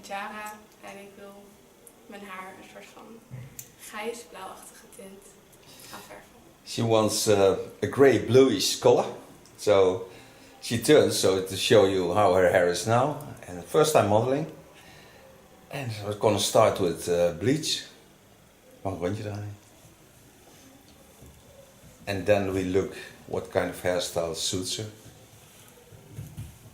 met Yara en ik wil mijn haar een soort van grijs blauwachtige tint gaan verven. She wants a grey bluish color, so she turns so to show you how her hair is now. And first time modeling, and we're gonna start with bleach. Mag een rondje draaien. And then we look what kind of hairstyle suits her.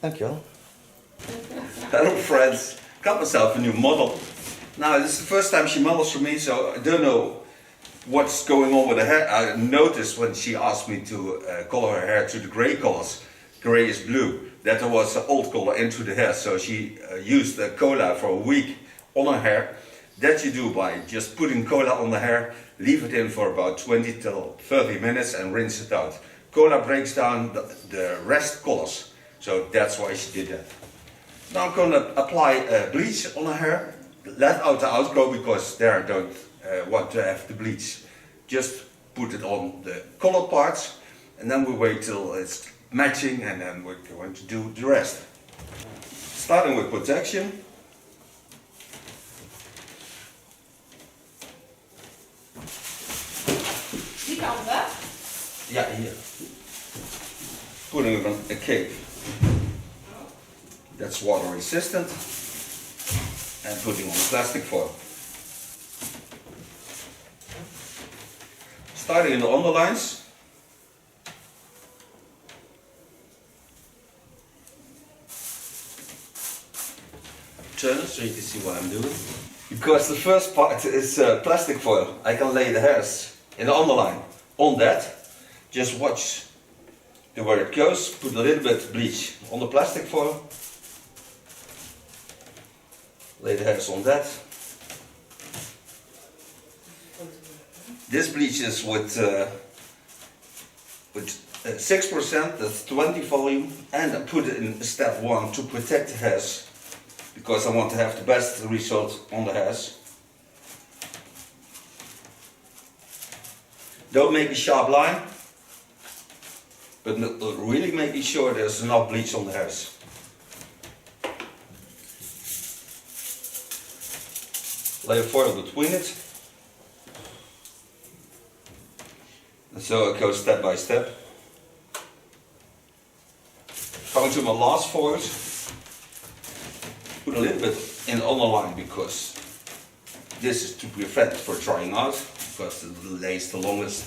Dankjewel. Hello friends, got myself a new model. Now this is the first time she models for me, so I don't know what's going on with her hair. I noticed when she asked me to color her hair to the grey colors, grayish blue, that there was an old color into the hair, so she used the cola for a week on her hair. That you do by just putting cola on the hair, leave it in for about 20 till 30 minutes and rinse it out. Cola breaks down the rest colors, so that's why she did that. Now I'm going to apply bleach on her hair, let out the outgrowth because there I don't want to have the bleach. Just put it on the colored parts and then we wait till it's matching and then we're going to do the rest. Starting with protection. Die kant hè? Ja, hier. Putting it on a cake. That's water resistant. And putting on plastic foil. Starting in the underlines. Turn it so you can see what I'm doing. Because the first part is plastic foil. I can lay the hairs in the underline on that. Just watch where it goes. Put a little bit of bleach on the plastic foil. Lay the hairs on that. This bleach is with 6%, that's 20 volume, and I put it in step 1 to protect the hairs because I want to have the best result on the hairs. Don't make a sharp line, but really making sure there's enough bleach on the hairs. Lay a foil between it. And so it goes step by step. Going to my last foils. Put a little bit in the underline because this is to prevent it from drying out because it lays the longest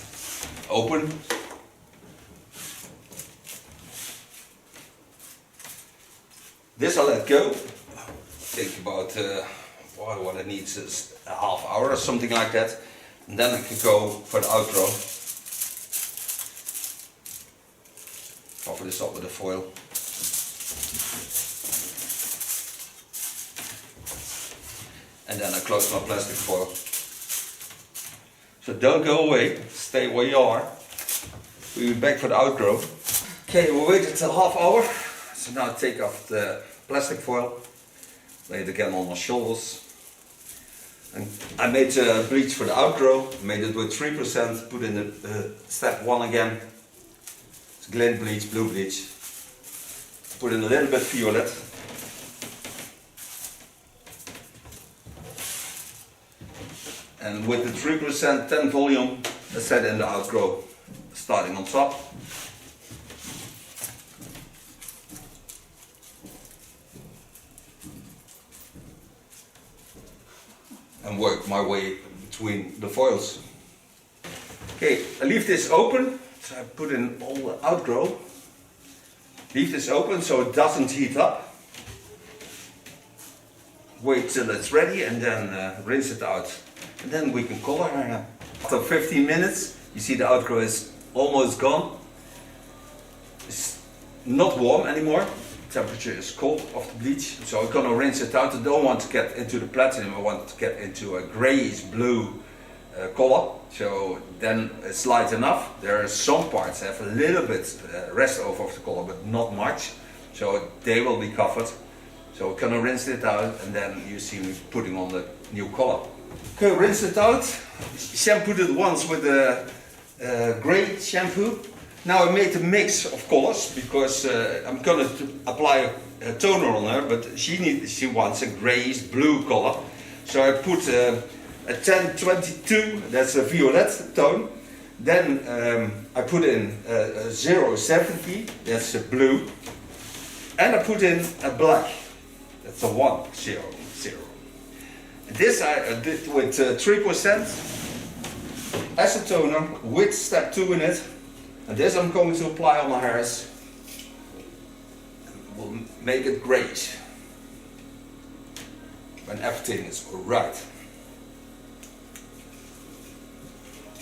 open. This I let go. Take about what it needs is a half hour or something like that. And then I can go for the outgrow. Cover this up with the foil. And then I close my plastic foil. So don't go away, stay where you are. We'll be back for the outgrow. Okay, we waited till half hour. So now take off the plastic foil. Lay it again on my shoulders. And I made bleach for the outgrow, made it with 3%, put in the step 1 again. It's glint bleach, blue bleach. Put in a little bit violet. And with the 3%, 10 volume, I set in the outgrow, starting on top. And work my way between the foils. Okay, I leave this open, so I put in all the outgrow. Leave this open so it doesn't heat up. Wait till it's ready and then rinse it out. And then we can color her. After 15 minutes, you see the outgrow is almost gone. It's not warm anymore. Temperature is cold of the bleach, so I'm gonna rinse it out. I don't want to get into the platinum, I want to get into a grayish blue color, so then it's light enough. There are some parts that have a little bit rest over of the color, but not much, so they will be covered. So we're gonna rinse it out and then you see me putting on the new color. Okay, rinse it out. Shampooed it once with a grey shampoo. Now I made a mix of colors because I'm gonna apply a toner on her, but she wants a grayish blue color. So I put a 1022, that's a violet tone. Then I put in a 070, that's a blue. And I put in a black, that's a 100. This I did with 3% acetone with step 2 in it. And this I'm going to apply on my hairs. We'll make it greyish when everything is alright.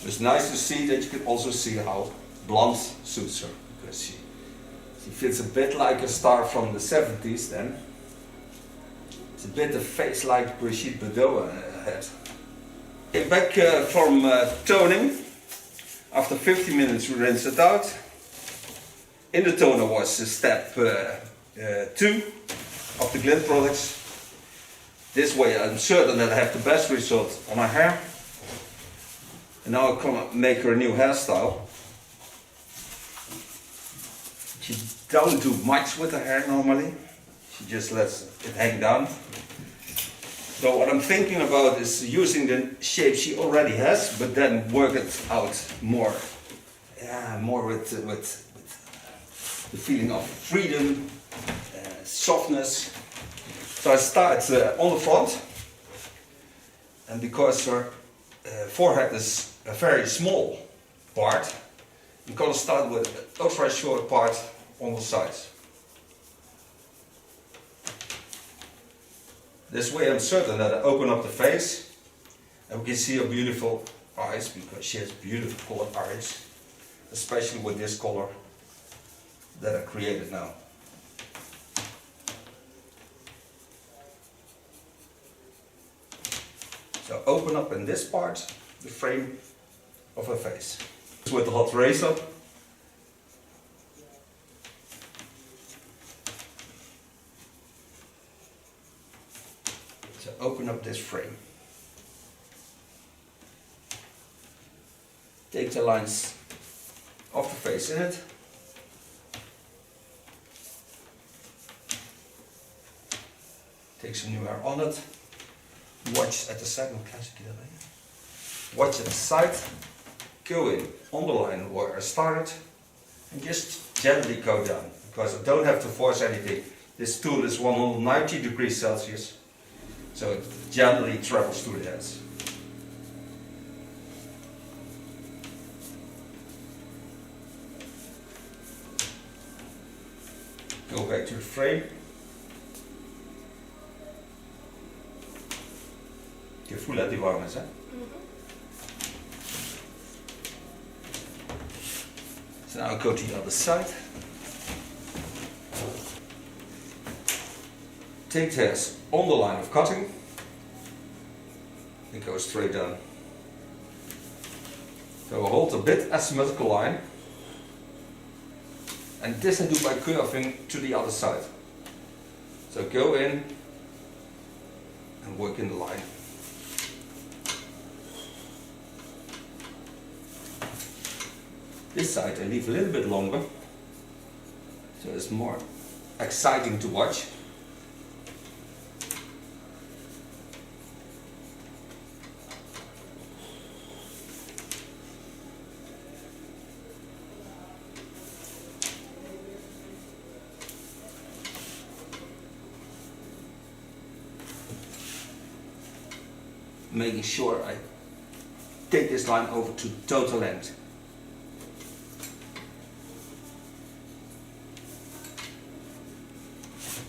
It's nice to see that you can also see how blonde suits her, because she feels a bit like a star from the 70s then. It's a bit of face like Brigitte Bardot had. Okay, back from toning. After 50 minutes we rinse it out. In the toner was step 2 of the glint products. This way I'm certain that I have the best result on my hair. And now I'm gonna make her a new hairstyle. She don't do much with her hair normally. She just lets it hang down. So what I'm thinking about is using the shape she already has, but then work it out more. Yeah, more with the feeling of freedom, softness. So I start on the front, and because her forehead is a very small part, I'm going to start with an ultra short part on the sides. This way I'm certain that I open up the face and we can see her beautiful eyes, because she has beautiful colored eyes, especially with this color that I created now. So open up in this part the frame of her face. With the hot razor. So open up this frame. Take the lines of the face in it. Take some new hair on it. Watch at the side. Watch at the side. Go in on the line where I started and just gently go down, because I don't have to force anything. This tool is 190 degrees Celsius, so it gently travels through the heads. Go back to the frame. Je voelt dat die warm is, hè? So now I'll go to the other side. Take the hairs on the line of cutting and go straight down. So I hold a bit asymmetrical line, and this I do by curving to the other side. So go in and work in the line. This side I leave a little bit longer, so it's more exciting to watch. Making sure I take this line over to total length.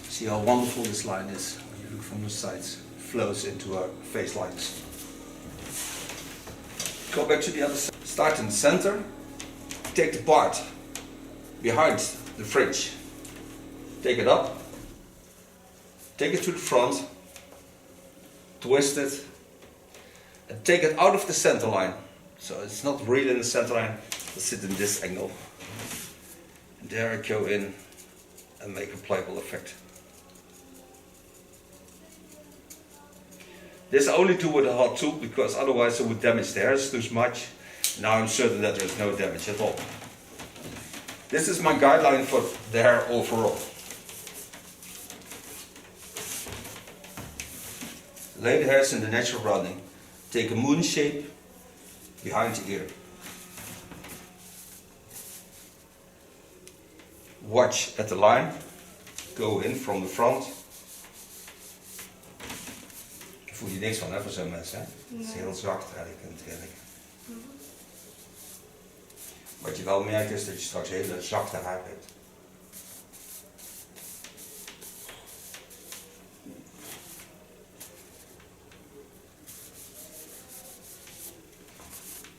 See how wonderful this line is when you look from the sides. It flows into our face lines. Go back to the other side. Start in the center. Take the part behind the fringe. Take it up. Take it to the front. Twist it. And take it out of the center line. So it's not really in the center line. Let's sit in this angle. And there I go in and make a playable effect. This I only do with a hot tool, because otherwise it would damage the hairs too much. Now I'm certain that there is no damage at all. This is my guideline for the hair overall. Lay the hairs in the natural running. Take a moon shape behind the ear. Watch at the line. Go in from the front. Voel je niks van, hè, voor zo'n mensen. Hè? Nee. Het is heel zacht eigenlijk. Wat je wel merkt is dat je straks hele zachte haar hebt.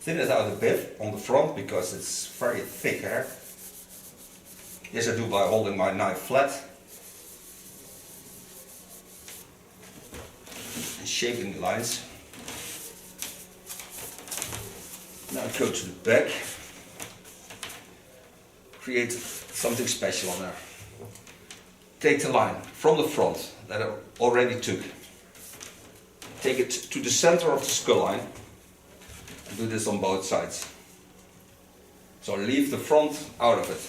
Thin it out a bit on the front because it's very thick hair. This I do by holding my knife flat and shaping the lines. Now go to the back. Create something special on there. Take the line from the front that I already took. Take it to the center of the skull line. And do this on both sides. So leave the front out of it.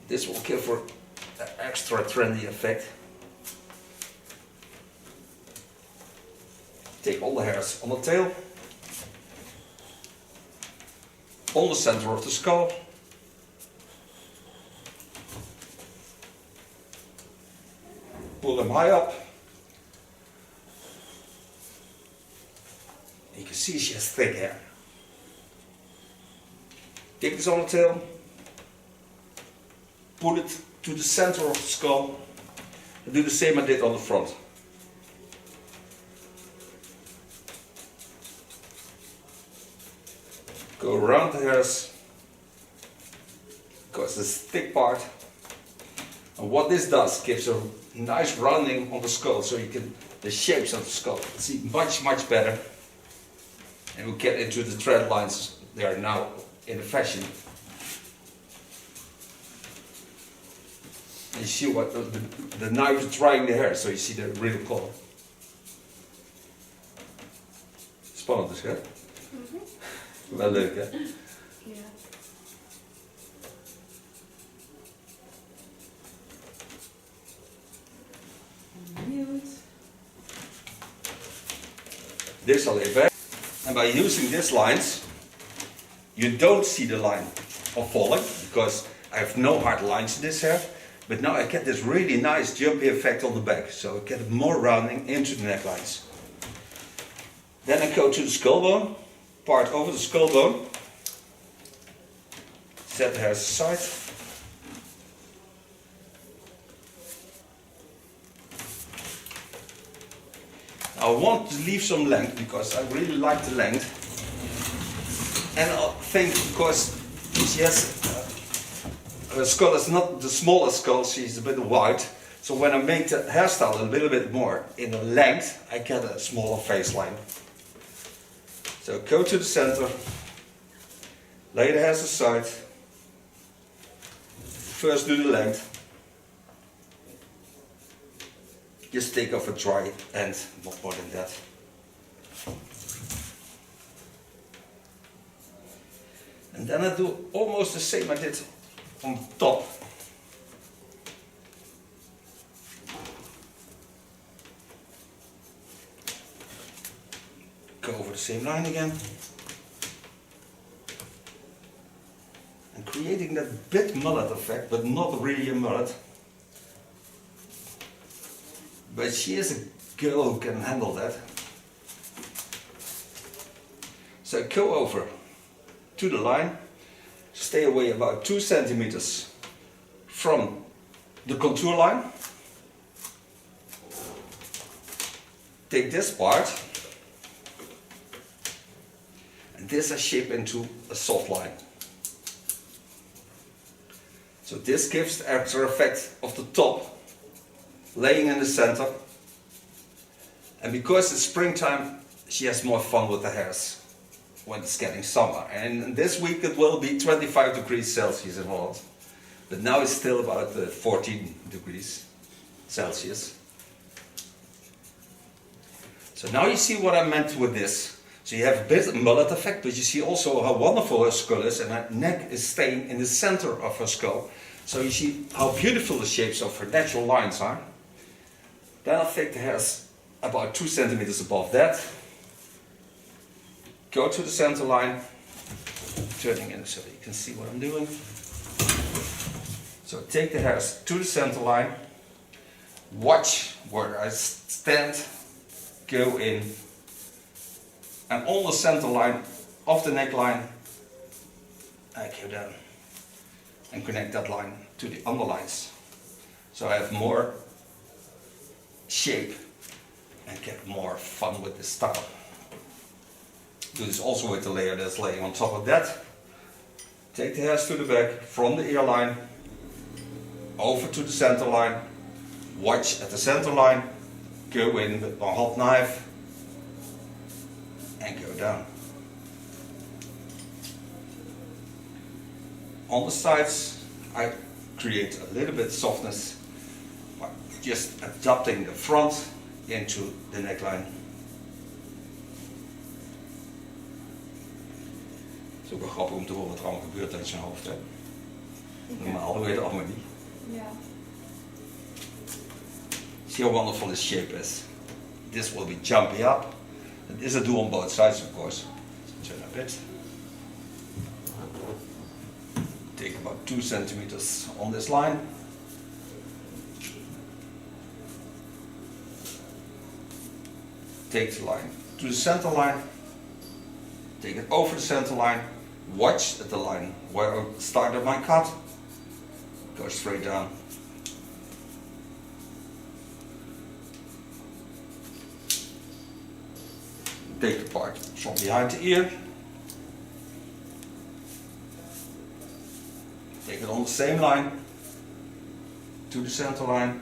This will give for an extra trendy effect. Take all the hairs on the tail, on the center of the skull, pull them high up. You can see she has thick hair. Take this on the tail, pull it to the center of the skull, and do the same I did on the front. Go around the hairs, because this thick part. And what this does, gives a nice rounding on the skull, so you can, the shapes of the skull, see much better. And we get into the thread lines, they are now in the fashion. And you see what the knife is drying the hair, so you see the real color. Spannend dus, hè? Wel leuk, hè? Ja. Benieuwd. This I'll leave back. And by using these lines, you don't see the line of falling, because I have no hard lines in this hair. But now I get this really nice jumpy effect on the back, so I get more rounding into the necklines. Then I go to the skull bone, part over the skull bone, set the hairs aside. I want to leave some length because I really like the length, and I think because she has her skull is not the smallest skull, she's a bit wide, so when I make the hairstyle a little bit more in the length, I get a smaller face line. So go to the center, lay the hairs aside, first do the length, just take off a dry end, not more than that. And then I do almost the same I did on top. Go over the same line again. And creating that bit mullet effect, but not really a mullet. But she is a girl who can handle that. So go over to the line, stay away about 2 centimeters from the contour line. Take this part, and this I shape into a soft line. So this gives the extra effect of the top laying in the center, and because it's springtime, she has more fun with the hairs when it's getting summer. And this week it will be 25 degrees Celsius in Holland, but now it's still about 14 degrees Celsius. So now you see what I meant with this. So you have a bit of mullet effect, but you see also how wonderful her skull is, and her neck is staying in the center of her skull. So you see how beautiful the shapes of her natural lines are. Then I'll take the hairs about 2 centimeters above that. Go to the center line, turning in so that you can see what I'm doing. So take the hairs to the center line, watch where I stand, go in, and on the center line of the neckline, I go down and connect that line to the underlines. So I have more shape and get more fun with this style. Do this also with the layer that's laying on top of that. Take the hairs to the back, from the ear line, over to the center line, watch at the center line, go in with my hot knife, and go down. On the sides, I create a little bit softness by just adapting the front into the neckline. Het is ook wel grappig om te horen wat er allemaal gebeurt in zijn hoofd. Hè? Normaal weet je het allemaal niet. Yeah. See how wonderful this shape is. This will be jumpy up. And this I do on both sides, of course. So turn a bit. Take about 2 centimeters on this line. Take the line to the center line. Take it over the center line. Watch at the line where I started my cut. Go straight down. Take the part from behind the ear. Take it on the same line to the center line.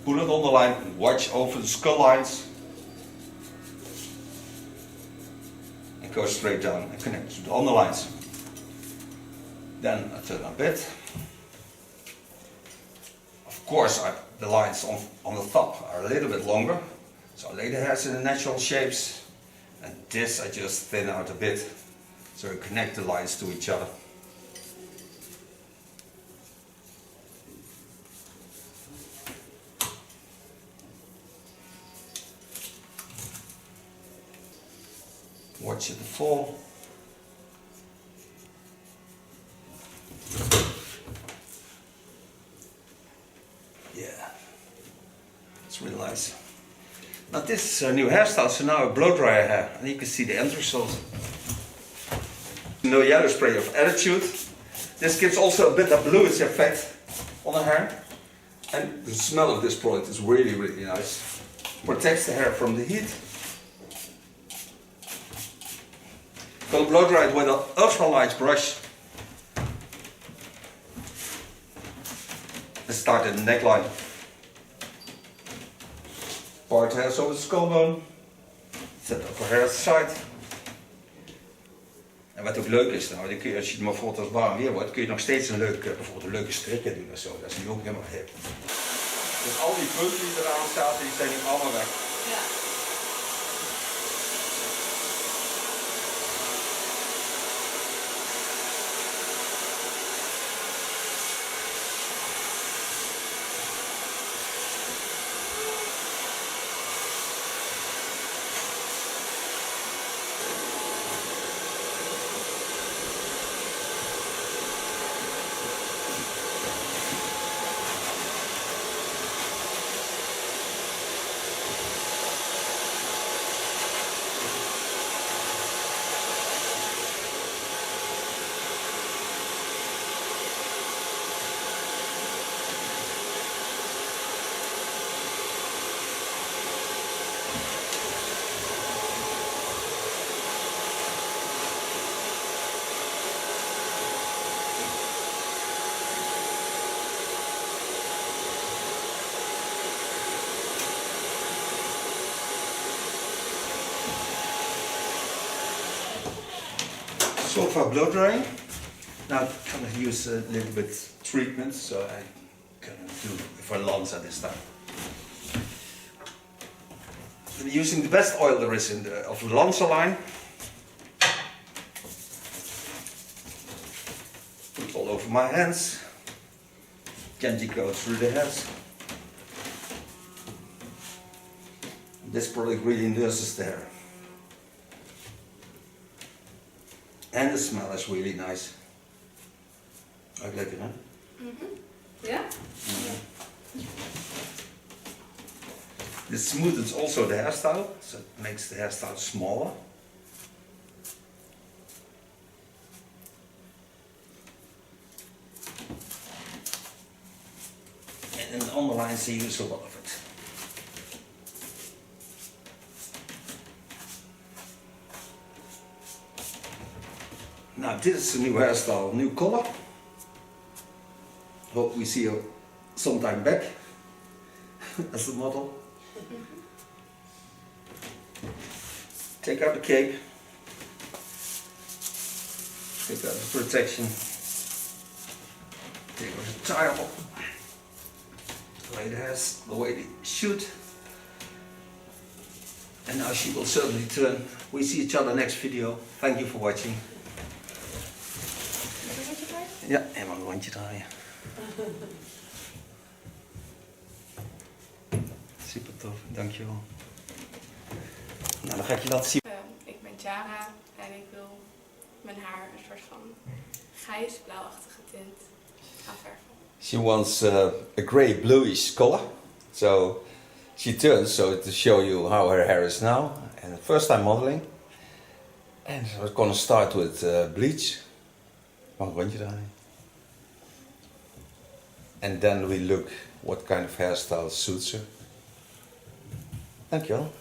Pull it on the line. Watch over the skull lines. And go straight down and connect to the underlines. Then I turn a bit. Of course, the lines on the top are a little bit longer. So I lay the hairs in the natural shapes. And this I just thin out a bit, so I connect the lines to each other. Watch it fall. Yeah, it's really nice. Now this is a new hairstyle, so now I blow dry her hair, and you can see the end result. No yellow spray of attitude. This gives also a bit of bluish effect on the hair, and the smell of this product is really, really nice. Protects the hair from the heat. Gonna blow dry it with an ultra light brush. And start at the neckline. Part hairs over the skull bone. Zet over hair side. En wat ook leuk is, nou, dan kun je, als je het bijvoorbeeld als warm weer wordt, kun je nog steeds bijvoorbeeld een leuke strikken doen of zo. Dat is nu ook helemaal hip. Dus al die punten die eraan staan, die zijn nu allemaal weg. Ja. So far blow drying. Now I'm going to use a little bit treatment, so I can do for Lanza this time. using the best oil there is in of the Lancer line. Put it all over my hands. Gently go through the heads. This product really nurses the hair. And the smell is really nice. Ook lekker, hè? Yeah? This smoothens also the hairstyle, so it makes the hairstyle smaller. And in the underlines they use a lot of it. Now this is a new hairstyle, new color. Hope we see you sometime back as the model. Take out the cape. Take out the protection. Take out the tile. Lay the hairs the way they should. And now she will certainly turn. We see each other next video. Thank you for watching. Ja, helemaal een rondje draaien. Super tof, dankjewel. Nou, dan ga ik je laten zien. Ik ben Yara en ik wil mijn haar een soort van grijs-blauwachtige tint aanverven. She wants a grey bluish color. So she turns so to show you how her hair is now. And first time modeling. And so we're gonna start with bleach. Mag een rondje draaien. And then we look what kind of hairstyle suits her. Dankjewel.